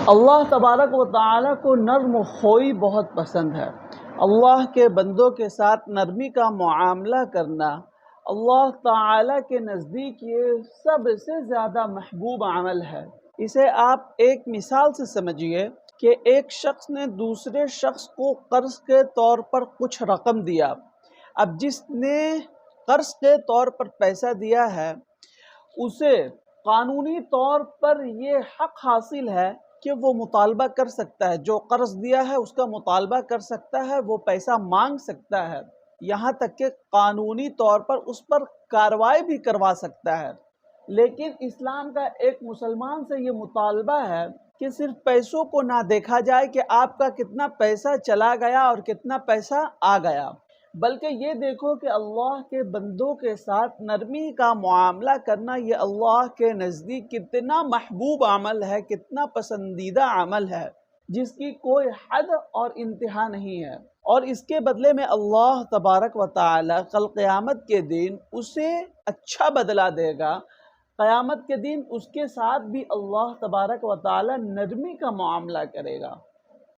اللہ تبارک و تعالیٰ کو نرم خوئی بہت پسند ہے۔ اللہ کے بندوں کے ساتھ نرمی کا معاملہ کرنا اللہ تعالیٰ کے نزدیک یہ سب سے زیادہ محبوب عمل ہے۔ اسے آپ ایک مثال سے سمجھیے کہ ایک شخص نے دوسرے شخص کو قرض کے طور پر کچھ رقم دیا۔ اب جس نے قرض کے طور پر پیسہ دیا ہے اسے قانونی طور پر یہ حق حاصل ہے کہ وہ مطالبہ کر سکتا ہے، جو قرض دیا ہے اس کا مطالبہ کر سکتا ہے، وہ پیسہ مانگ سکتا ہے، یہاں تک کہ قانونی طور پر اس پر کارروائی بھی کروا سکتا ہے۔ لیکن اسلام کا ایک مسلمان سے یہ مطالبہ ہے کہ صرف پیسوں کو نہ دیکھا جائے کہ آپ کا کتنا پیسہ چلا گیا اور کتنا پیسہ آ گیا، بلکہ یہ دیکھو کہ اللہ کے بندوں کے ساتھ نرمی کا معاملہ کرنا یہ اللہ کے نزدیک کتنا محبوب عمل ہے، کتنا پسندیدہ عمل ہے، جس کی کوئی حد اور انتہا نہیں ہے۔ اور اس کے بدلے میں اللہ تبارک و تعالی کل قیامت کے دن اسے اچھا بدلہ دے گا۔ قیامت کے دن اس کے ساتھ بھی اللہ تبارک و تعالی نرمی کا معاملہ کرے گا۔